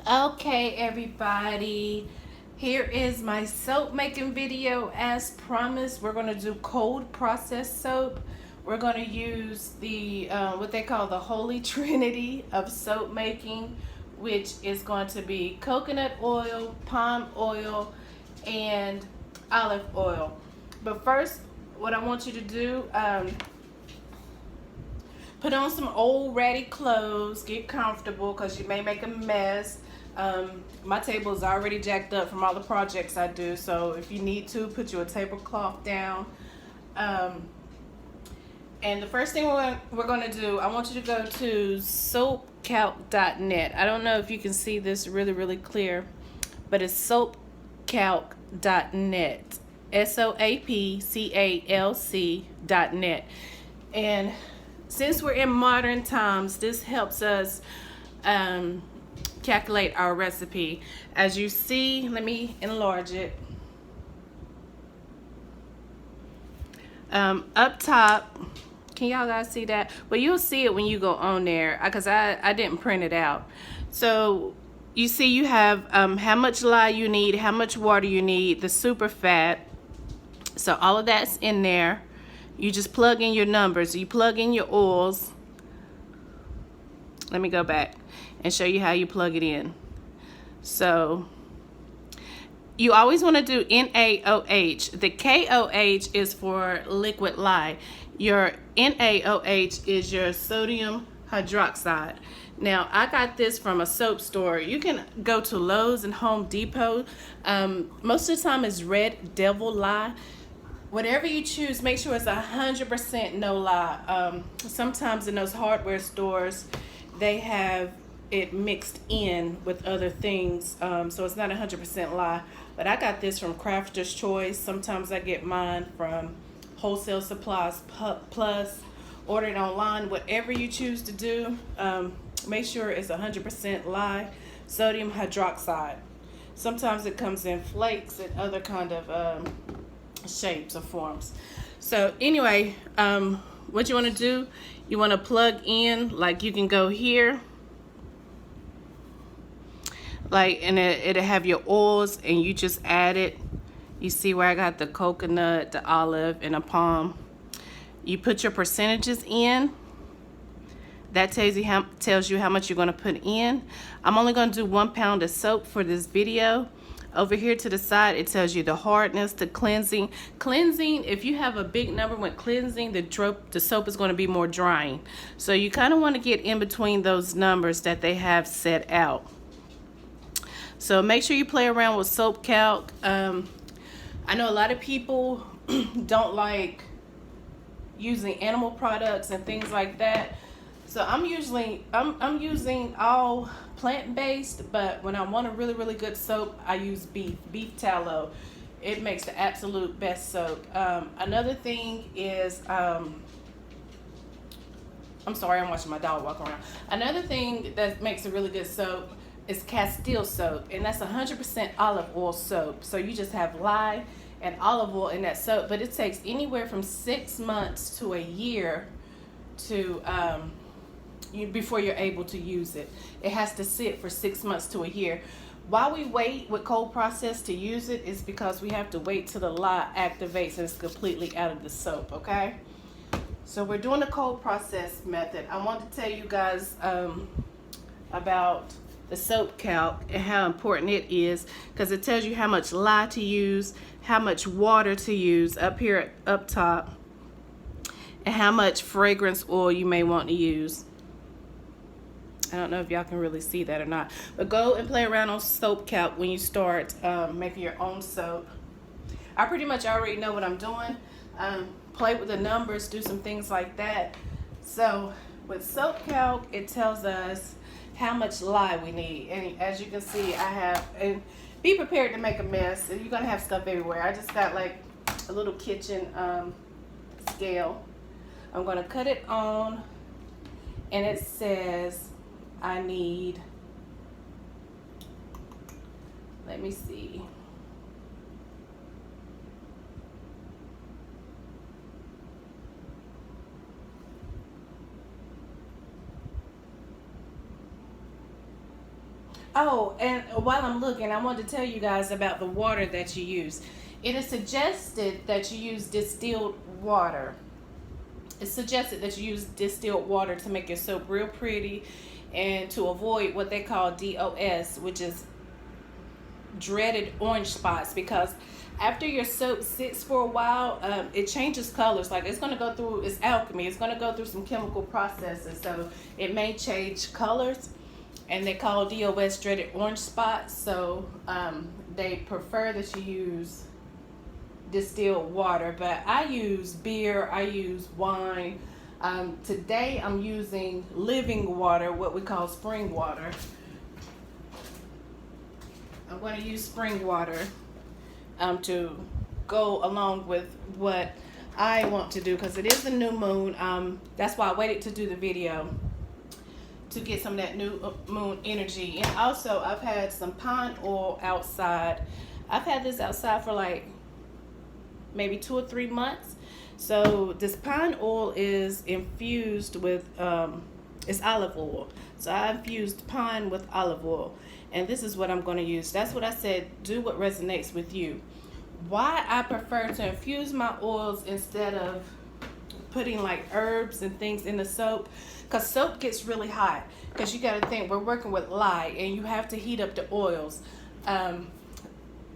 Okay, everybody, here is my soap making video. As promised, we're going to do cold process soap. We're going to use the what they call the holy trinity of soap making, which is going to be coconut oil, palm oil, and olive oil. But first, what I want you to do, put on some old ratty clothes, get comfortable because you may make a mess. My table is already jacked up from all the projects I do, so if you need to, put your tablecloth down. And the first thing we're going to do, I want you to go to soapcalc.net. I don't know if you can see this really clear, but it's soapcalc.net. SOAPCALC.net. And since we're in modern times, this helps us calculate our recipe. As you see, let me enlarge it. Up top, can y'all guys see that? Well, you'll see it when you go on there because I didn't print it out. So you see you have how much lye you need, how much water you need, the super fat. So all of that's in there. You just plug in your numbers. You plug in your oils. Let me go back and show you how you plug it in. So you always want to do NaOH. The KOH is for liquid lye. Your NaOH is your sodium hydroxide. Now, I got this from a soap store. You can go to Lowe's and Home Depot. Most of the time it's Red Devil lye. Whatever you choose, make sure it's 100% no lye. Sometimes in those hardware stores, they have it mixed in with other things, so it's not 100% lye. But I got this from Crafter's Choice. Sometimes I get mine from Wholesale Supplies Plus. Order it online. Whatever you choose to do, make sure it's 100% lye, sodium hydroxide. Sometimes it comes in flakes and other kind of shapes or forms. So anyway, what you want to do, you want to plug in, like you can go here, like, and it'll have your oils and you just add it. You see where I got the coconut, the olive, and a palm. You put your percentages in. That tells you how much you're going to put in. I'm only going to do 1 pound of soap for this video. Over here to the side, it tells you the hardness, the cleansing. Cleansing, if you have a big number with cleansing, the soap is going to be more drying. So you kind of want to get in between those numbers that they have set out. So make sure you play around with soap calc. I know a lot of people don't like using animal products and things like that. So I'm using all plant-based, but when I want a really good soap, I use beef tallow. It makes the absolute best soap. Another thing is, I'm sorry, I'm watching my dog walk around. Another thing that makes a really good soap is Castile soap, and that's 100% olive oil soap. So you just have lye and olive oil in that soap, but it takes anywhere from 6 months to a year to before you're able to use it. It has to sit for 6 months to a year. Why we wait with cold process to use it is because we have to wait till the lye activates and it's completely out of the soap, okay? So we're doing the cold process method. I want to tell you guys about the soap calc and how important it is, because it tells you how much lye to use, how much water to use up here up top, and how much fragrance oil you may want to use. I don't know if y'all can really see that or not, but go and play around on soap calc when you start making your own soap. I pretty much already know what I'm doing. Play with the numbers, do some things like that. So with soap calc, it tells us how much lye we need, and as you can see, I have, and be prepared to make a mess, and you're gonna have stuff everywhere. I just got like a little kitchen scale. I'm gonna cut it on, and it says I need, let me see, Oh, and while I'm looking, I wanted to tell you guys about the water that you use. It is suggested that you use distilled water. It's suggested that you use distilled water to make your soap real pretty and to avoid what they call DOS, which is dreaded orange spots, because after your soap sits for a while, it changes colors. Like it's going to go through, it's alchemy, it's going to go through some chemical processes, so it may change colors, and they call DOS dreaded orange spots. So they prefer that you use distilled water, but I use beer, I use wine. Today I'm using living water, what we call spring water. I'm going to use spring water to go along with what I want to do, because it is a new moon. That's why I waited to do the video, to get some of that new moon energy. And also I've had some pine oil outside. I've had this outside for like maybe 2 or 3 months. So this pine oil is infused with it's olive oil. So I infused pine with olive oil, and this is what I'm going to use. That's what I said, do what resonates with you. Why I prefer to infuse my oils instead of putting like herbs and things in the soap, because soap gets really hot, because you got to think we're working with lye, and you have to heat up the oils, and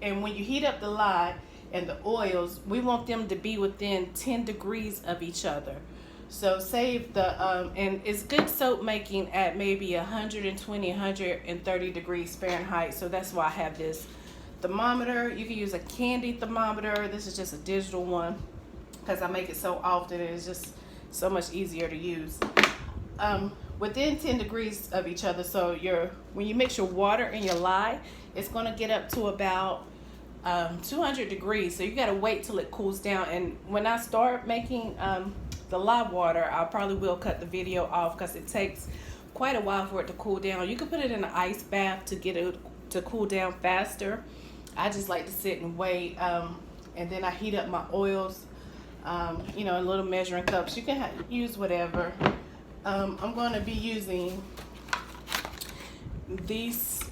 when you heat up the lye and the oils, we want them to be within 10 degrees of each other. So save the and it's good soap making at maybe 120, 130 degrees Fahrenheit. So that's why I have this thermometer. You can use a candy thermometer. This is just a digital one, because I make it so often, and it's just so much easier to use. Within 10 degrees of each other. So when you mix your water and your lye, it's going to get up to about 200 degrees. So you got to wait till it cools down. And when I start making the lye water, I probably will cut the video off, because it takes quite a while for it to cool down. You can put it in an ice bath to get it to cool down faster. I just like to sit and wait, and then I heat up my oils, in little measuring cups. You can use whatever. I'm going to be using these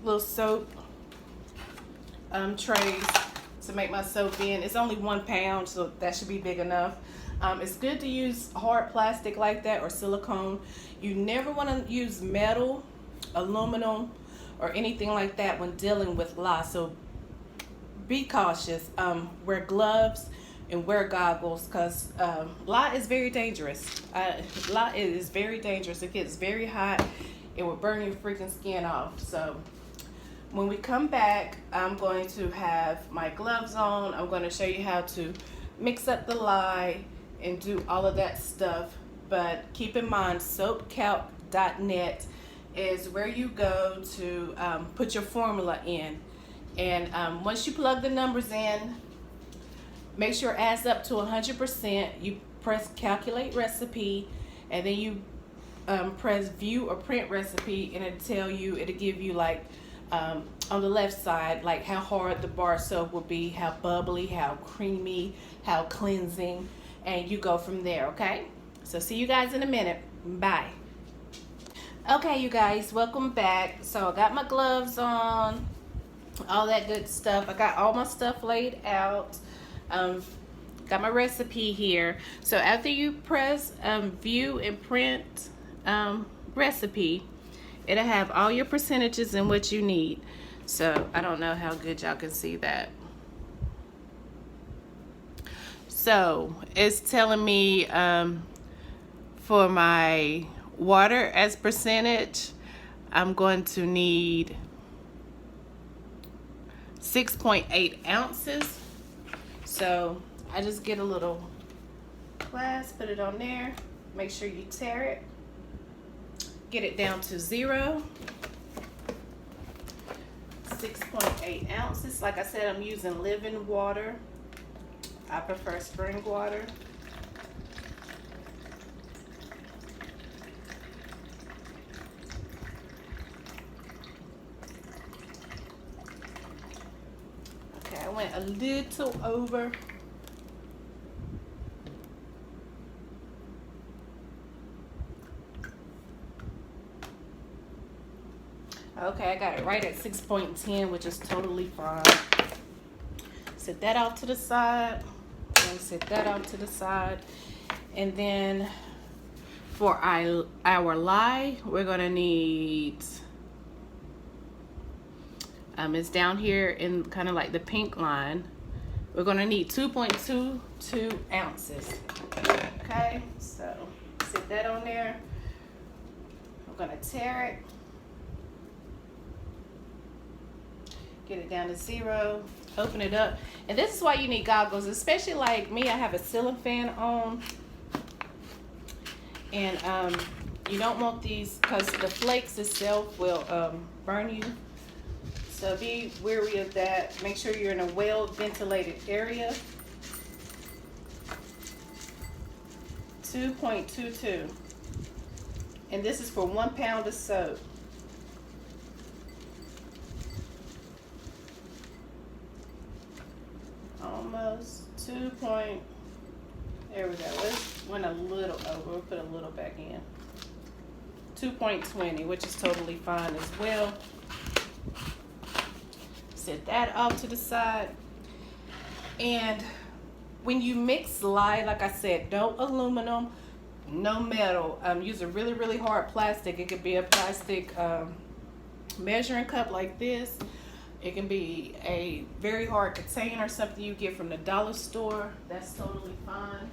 little soap trays to make my soap in. It's only 1 pound, so that should be big enough. It's good to use hard plastic like that or silicone. You never want to use metal, aluminum, or anything like that when dealing with lye. So be cautious. Wear gloves and wear goggles, because lye is very dangerous. Lye is very dangerous. It gets very hot. It will burn your freaking skin off. So when we come back, I'm going to have my gloves on. I'm going to show you how to mix up the lye and do all of that stuff. But keep in mind, soapcalc.net is where you go to put your formula in. And once you plug the numbers in, make sure it adds up to 100%. You press calculate recipe, and then you press view or print recipe, and it'll give you like on the left side, like how hard the bar soap will be, how bubbly, how creamy, how cleansing, and you go from there. Okay, so see you guys in a minute. Bye. Okay, you guys, welcome back. So I got my gloves on, all that good stuff. I got all my stuff laid out. Got my recipe here. So after you press view and print recipe, it'll have all your percentages and what you need. So I don't know how good y'all can see that. So it's telling me for my water as percentage, I'm going to need 6.8 ounces. So I just get a little glass, put it on there, make sure you tear it, get it down to 0. 6.8 ounces. Like I said, I'm using living water. I prefer spring water. Okay, I went a little over. Okay, I got it right at 6.10, which is totally fine. Set that off to the side. Set that off to the side. And then for our lye, we're gonna need, it's down here in kind of like the pink line. We're gonna need 2.22 ounces. Okay, so set that on there. I'm gonna tare it. Get it down to 0. Open it up. And this is why you need goggles, especially like me. I have a ceiling fan on. And you don't want these because the flakes itself will burn you. So be wary of that. Make sure you're in a well ventilated area. 2.22. And this is for 1 pound of soap. Almost 2. There we go. It went a little over. We'll put a little back in. 2.20, which is totally fine as well. Set that off to the side. And when you mix lye, like I said, no aluminum, no metal. Use a really, really hard plastic. It could be a plastic measuring cup like this. It can be a very hard container, something you get from the dollar store. That's totally fine.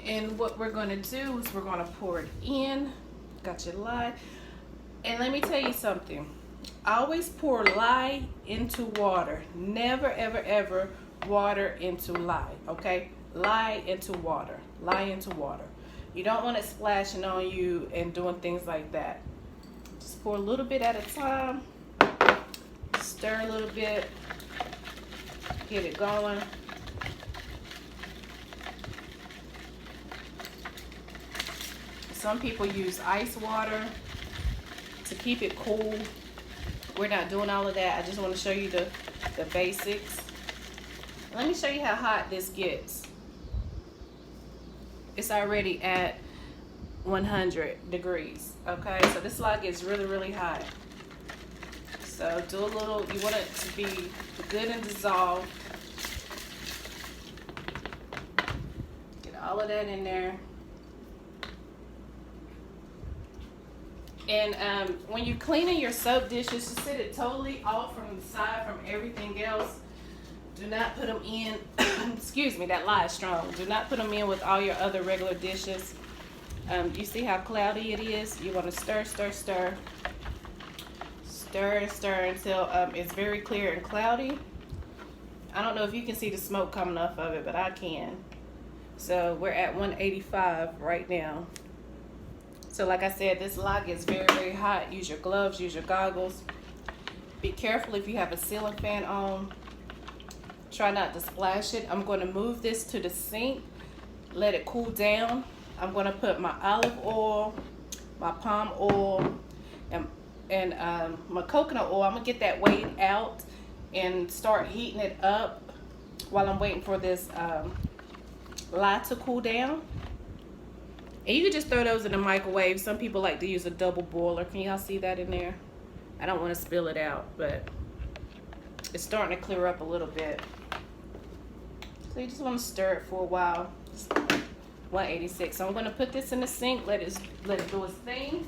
And what we're going to do is we're going to pour it in. Got your lye. And let me tell you something. I always pour lye into water. Never, ever, ever water into lye. Okay? Lye into water. Lye into water. You don't want it splashing on you and doing things like that. Just pour a little bit at a time. Stir a little bit. Get it going. Some people use ice water to keep it cool. We're not doing all of that. I just want to show you the basics. Let me show you how hot this gets. It's already at 100 degrees. Okay, so this lye gets really, really hot. So do a little, you want it to be good and dissolved. Get all of that in there. And when you're cleaning your soap dishes, just set it totally off from the side from everything else. Do not put them in, excuse me, that lye is strong. Do not put them in with all your other regular dishes. You see how cloudy it is? You want to stir, stir, stir. Stir and stir until it's very clear and cloudy. I don't know if you can see the smoke coming off of it, but I can. So we're at 185 right now. So like I said, this lye gets very, very hot. Use your gloves, use your goggles. Be careful if you have a ceiling fan on. Try not to splash it. I'm going to move this to the sink. Let it cool down. I'm going to put my olive oil, my palm oil, and my coconut oil. I'm going to get that weighed out and start heating it up while I'm waiting for this lye to cool down. And you can just throw those in the microwave. Some people like to use a double boiler. Can y'all see that in there? I don't want to spill it out, but it's starting to clear up a little bit. So you just want to stir it for a while. 186. So I'm going to put this in the sink. Let it do its thing.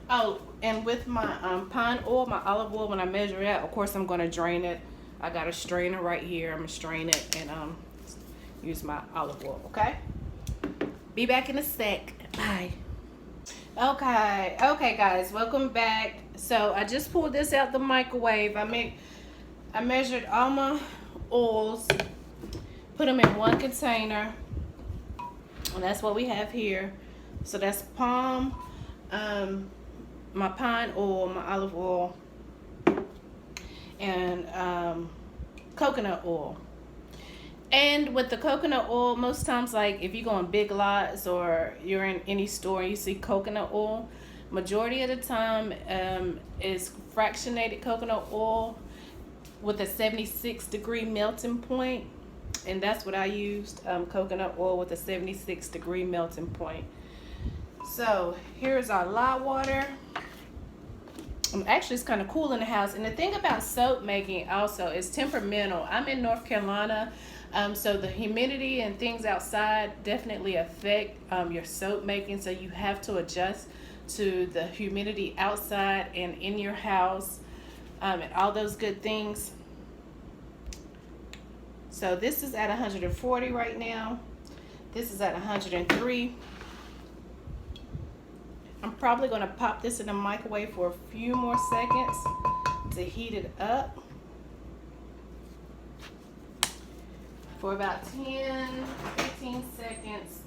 Oh, and with my pine oil, my olive oil, when I measure it out, of course I'm going to drain it. I got a strainer right here. I'm going to strain it and use my olive oil, okay? Be back in a sec. Bye. Okay guys, welcome back. So I just pulled this out the microwave. I measured all my oils, put them in one container, and that's what we have here. So that's palm, my pine oil, my olive oil, and coconut oil. And with the coconut oil, most times, like if you go in Big Lots or you're in any store, you see coconut oil. Majority of the time is fractionated coconut oil with a 76-degree melting point. And that's what I used, coconut oil with a 76-degree melting point. So here's our lye water. Actually, it's kind of cool in the house. And the thing about soap making also is temperamental. I'm in North Carolina, so the humidity and things outside definitely affect your soap making. So you have to adjust to the humidity outside and in your house, and all those good things. So this is at 140 right now. This is at 103. I'm probably going to pop this in the microwave for a few more seconds to heat it up for about 10-15 seconds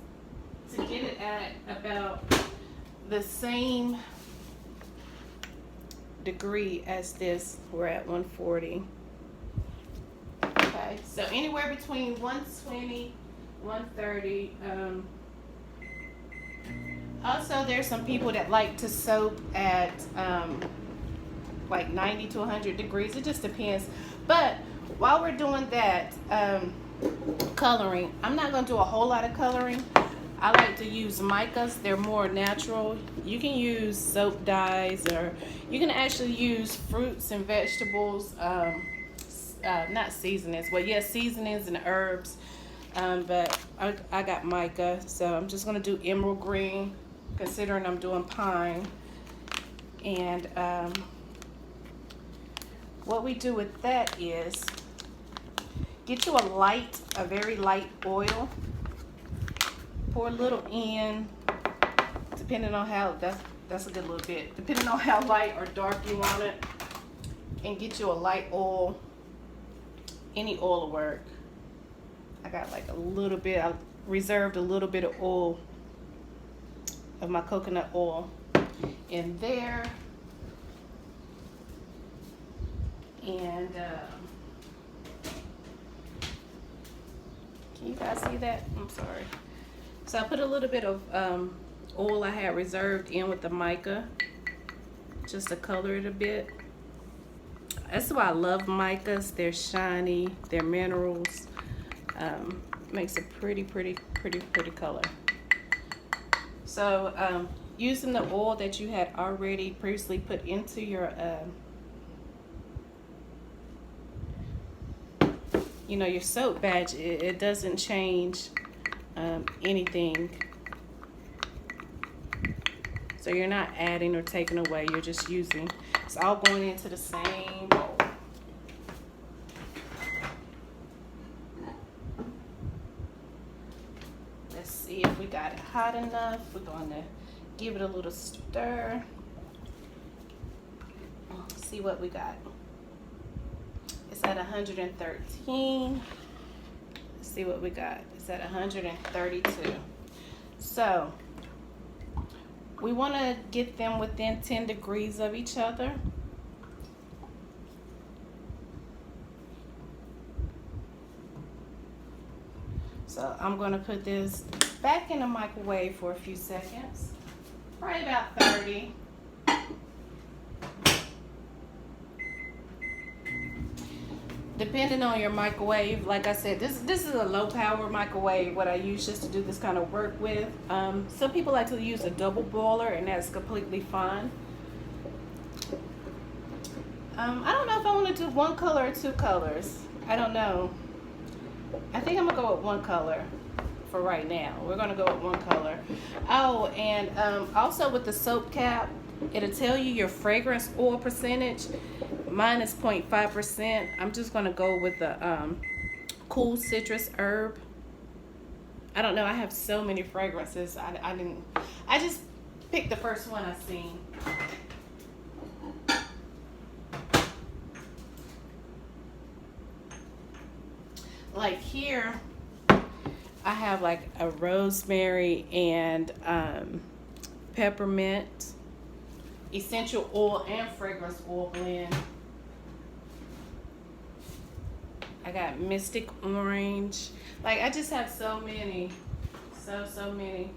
to get it at about the same degree as this. We're at 140. Okay, so anywhere between 120, 130. Also, there's some people that like to soap at like 90 to 100 degrees. It just depends. But while we're doing that, coloring, I'm not going to do a whole lot of coloring. I like to use micas. They're more natural. You can use soap dyes, or you can actually use fruits and vegetables, not seasonings. Well, yes, seasonings and herbs. But I got mica, so I'm just going to do emerald green, considering I'm doing pine. And what we do with that is get you a very light oil. Pour a little in, depending on how, that's a good little bit, depending on how light or dark you want it. And get you a light oil. Any oil will work. I got like a little bit, I reserved a little bit of oil, of my coconut oil in there. And can you guys see that? I'm sorry. So I put a little bit of oil I had reserved in with the mica, just to color it a bit. That's why I love micas. They're shiny, they're minerals. Makes a pretty color. So using the oil that you had already previously put into your your soap batch, it doesn't change anything. So you're not adding or taking away, you're just using. It's all going into the same bowl. Let's see if we got it hot enough. We're going to give it a little stir. See what we got. It's at 113. Let's see what we got. It's at 132. So we want to get them within 10 degrees of each other. So I'm going to put this back in the microwave for a few seconds, probably about 30. Depending on your microwave, like I said, this is a low power microwave, what I use just to do this kind of work with. Some people like to use a double boiler, and that's completely fine. I don't know if I want to do one color or two colors. I don't know. I think I'm gonna go with one color for right now. We're gonna go with one color. Oh, and also with the soap cap, it'll tell you your fragrance oil percentage. Mine is 0.5%. I'm just gonna go with the cool citrus herb. I don't know, I have so many fragrances. I just picked the first one I seen. Like here, I have like a rosemary and peppermint, essential oil and fragrance oil blend. I got mystic orange. Like, I just have so many, so many.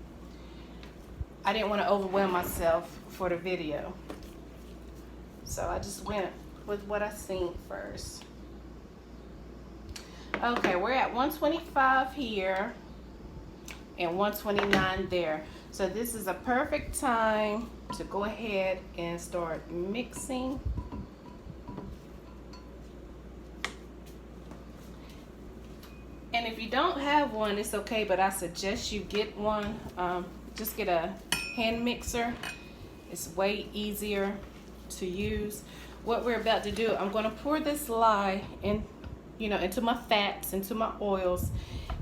I didn't want to overwhelm myself for the video, so I just went with what I seen first. Okay, we're at 125 here and 129 there. So this is a perfect time to go ahead and start mixing. And if you don't have one, it's okay, but I suggest you get one. Just get a hand mixer. It's way easier to use. What we're about to do, I'm going to pour this lye in, into my fats, into my oils,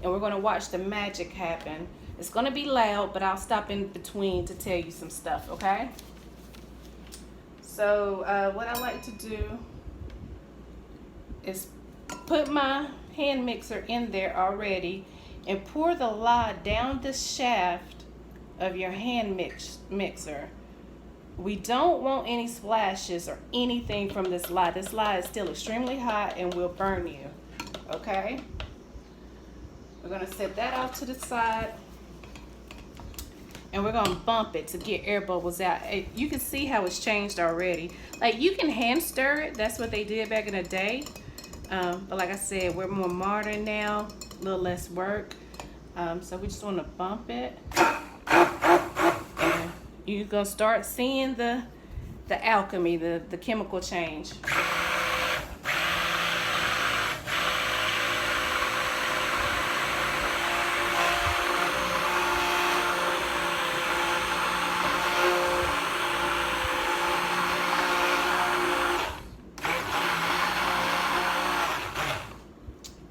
and we're going to watch the magic happen. It's going to be loud, but I'll stop in between to tell you some stuff, okay? So what I like to do is put my hand mixer in there already and pour the lye down the shaft of your hand mixer. We don't want any splashes or anything from this lye. This lye is still extremely hot and will burn you, okay? We're gonna set that off to the side and we're gonna bump it to get air bubbles out. You can see how it's changed already. Like, you can hand stir it. That's what they did back in the day. But like I said, we're more modern now, a little less work. So we just want to bump it. And you're going to start seeing the alchemy, the chemical change.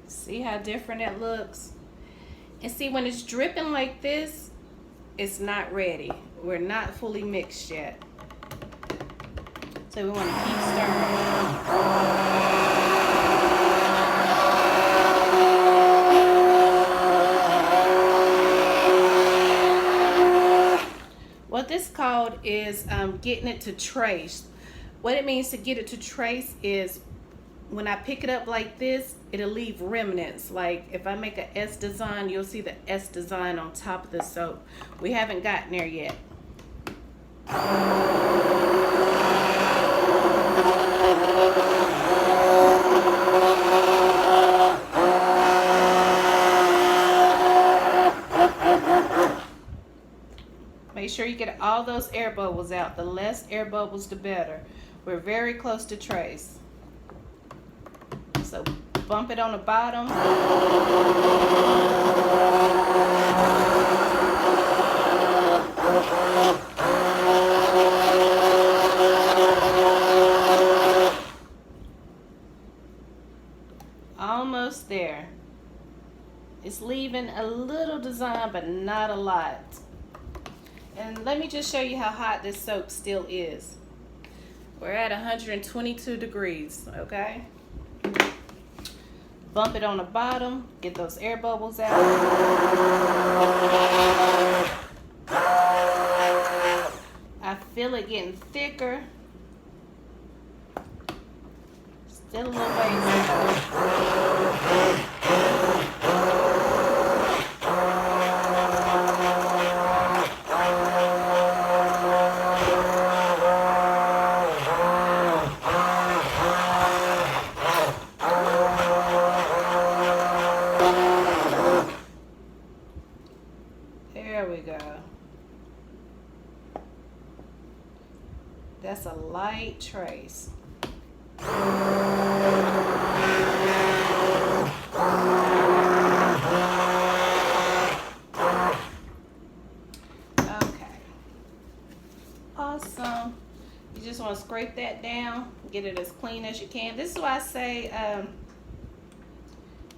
See how different it looks? And see, when it's dripping like this, it's not ready. We're not fully mixed yet. So we want to keep stirring. What this called is getting it to trace. What it means to get it to trace is when I pick it up like this, it'll leave remnants. Like if I make an S design, you'll see the S design on top of the soap. We haven't gotten there yet. Make sure you get all those air bubbles out. The less air bubbles, the better. We're very close to trace. So bump it on the bottom. Almost there. It's leaving a little design, but not a lot. And let me just show you how hot this soap still is. We're at 122 degrees, okay? Bump it on the bottom, get those air bubbles out. I feel it getting thicker. Still a little ways to go. There we go. That's a light trace. Okay. Awesome. You just want to scrape that down, get it as clean as you can. This is why I say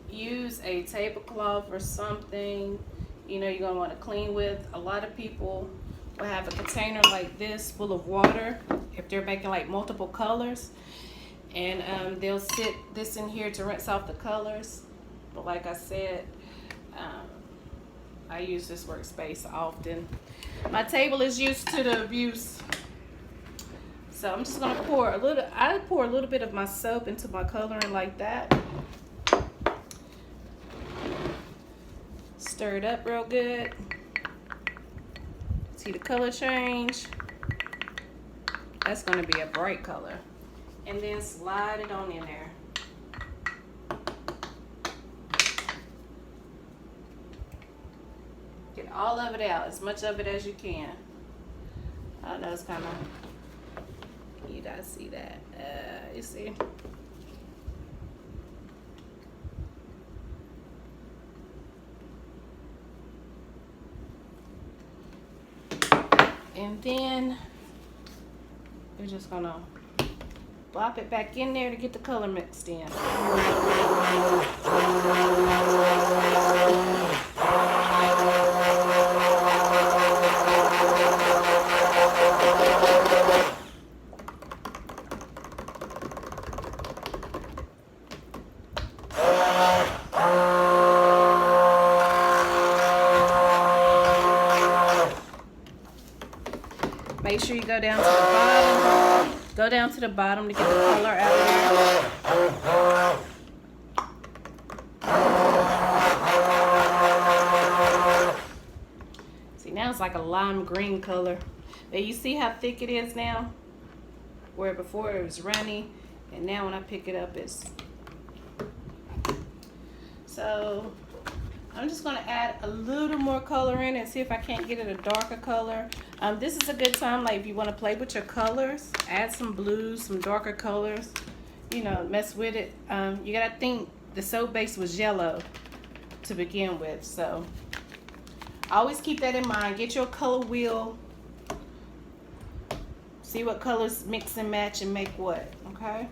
use a tablecloth or something you're going to want to clean with. A lot of people will have a container like this full of water if they're making like multiple colors, and they'll sit this in here to rinse off the colors. But like I said, I use this workspace often. My table is used to the abuse, so I'm just going to pour a little bit of my soap into my coloring like that. Stir it up real good. See the color change? That's going to be a bright color. And then slide it on in there. all of it out, as much of it as you can. I know it's kind of, you guys see that, you see. And then we're just gonna plop it back in there to get the color mixed in. Make sure you go down to the bottom. Go down to the bottom to get the color out of there. See, now it's like a lime green color. Now you see how thick it is now? Where before it was runny, and now when I pick it up, it's... So I'm just gonna add a little more color in and see if I can't get it a darker color. This is a good time, like if you want to play with your colors, add some blues, some darker colors, you know, mess with it. You gotta think the soap base was yellow to begin with, so always keep that in mind. Get your color wheel, see what colors mix and match and make what, okay?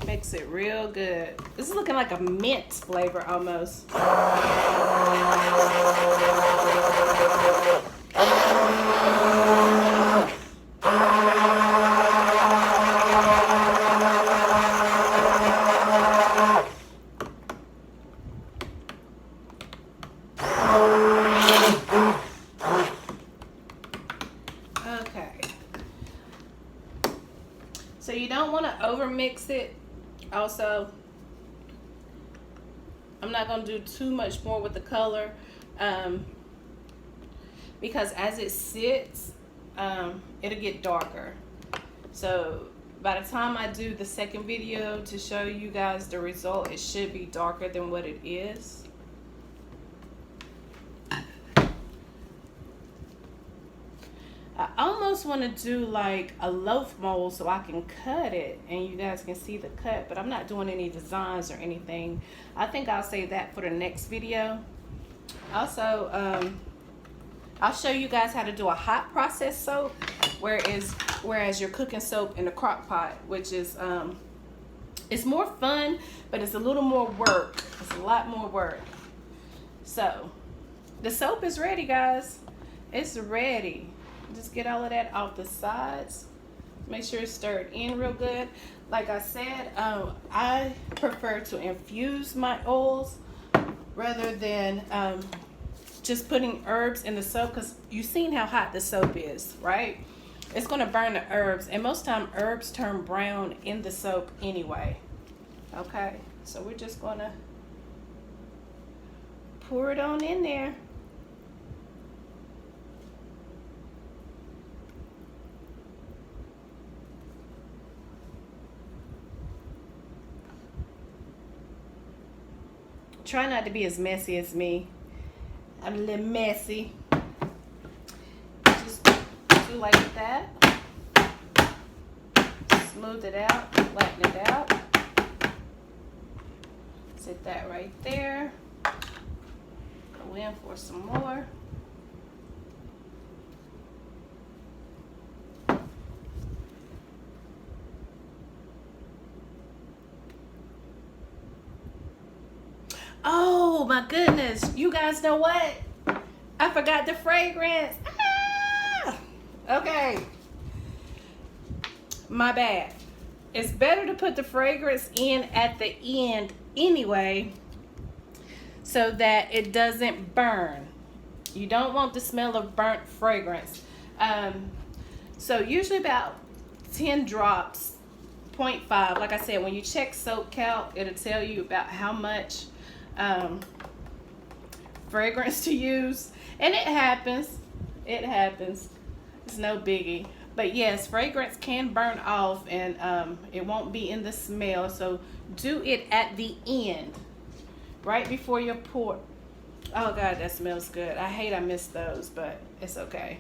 Makes it real good. This is looking like a mint flavor almost. Okay. So you don't want to over mix it. Also, I'm not going to do too much more with the color because as it sits, it'll get darker. So by the time I do the second video to show you guys the result, it should be darker than what it is. I almost want to do like a loaf mold so I can cut it and you guys can see the cut, but I'm not doing any designs or anything. I think I'll save that for the next video. Also, I'll show you guys how to do a hot process soap, whereas you're cooking soap in a crock pot, which is it's more fun, but it's a little more work. It's a lot more work. So the soap is ready, guys. It's ready. Just get all of that off the sides. Make sure it's stirred in real good. Like I said, I prefer to infuse my oils rather than just putting herbs in the soap, because you've seen how hot the soap is, right? It's going to burn the herbs, and most time herbs turn brown in the soap anyway. Okay, so we're just going to pour it on in there. Try not to be as messy as me. I'm a little messy. Just do like that. Smooth it out, flatten it out. Sit that right there. Go in for some more. Oh my goodness, you guys know what? I forgot the fragrance. Ah! Okay, my bad. It's better to put the fragrance in at the end anyway, so that it doesn't burn. You don't want the smell of burnt fragrance. So usually about 10 drops, 0.5. Like I said, when you check soap count, it'll tell you about how much fragrance to use, and it happens. It happens. It's no biggie. But yes, fragrance can burn off, and it won't be in the smell. So do it at the end, right before your pour. Oh God, that smells good. I hate I missed those, but it's okay.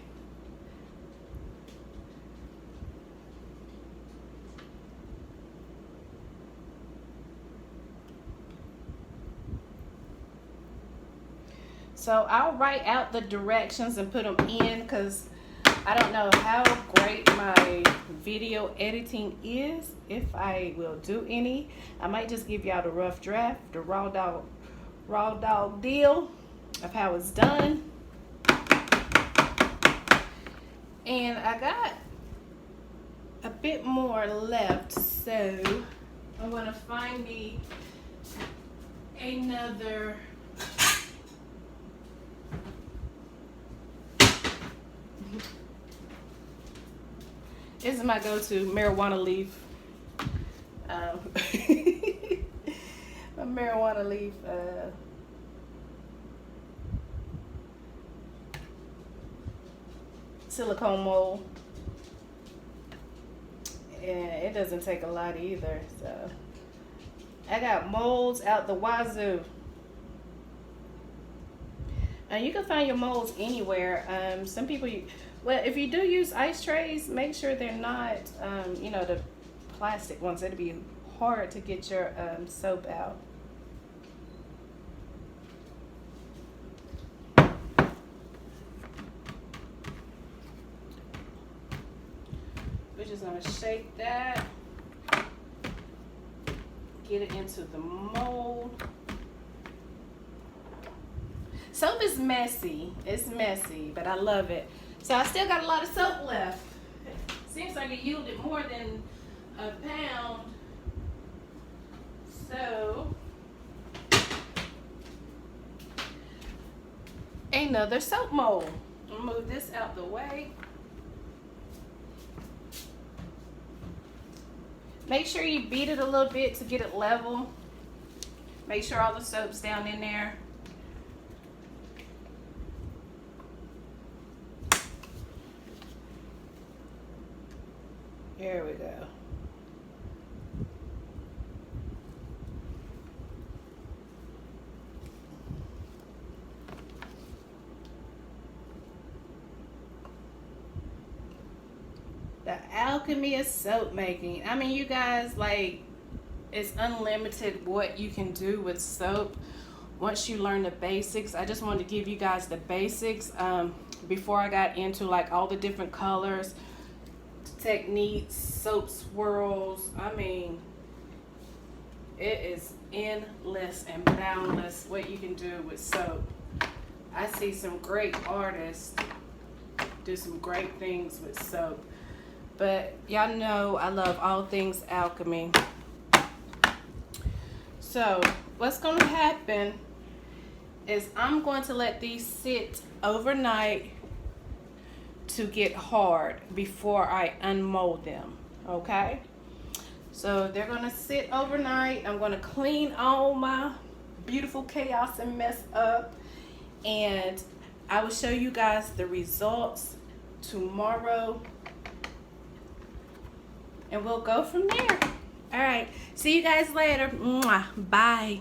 So I'll write out the directions and put them in, because I don't know how great my video editing is, if I will do any. I might just give y'all the rough draft, the raw dog deal of how it's done. And I got a bit more left, so I'm gonna find me another this is my go-to marijuana leaf. A marijuana leaf silicone mold. And it doesn't take a lot either. So I got molds out the wazoo. And you can find your molds anywhere. Some people, well, if you do use ice trays, make sure they're not, you know, the plastic ones. It'll be hard to get your soap out. We're just gonna shake that, get it into the mold. Soap is messy. It's messy, but I love it. So I still got a lot of soap left. Seems like it yielded more than a pound. So another soap mold. I'll move this out the way. Make sure you beat it a little bit to get it level. Make sure all the soap's down in there. Here we go. The alchemy of soap making. I mean, you guys, like, it's unlimited what you can do with soap once you learn the basics. I just wanted to give you guys the basics before I got into like all the different colors, techniques, soap swirls. I mean, it is endless and boundless what you can do with soap. I see some great artists do some great things with soap, but y'all know I love all things alchemy. So what's going to happen is I'm going to let these sit overnight to get hard before I unmold them. Okay, so they're gonna sit overnight. I'm gonna clean all my beautiful chaos and mess up, and I will show you guys the results tomorrow, and we'll go from there. All right, see you guys later. Mwah. Bye.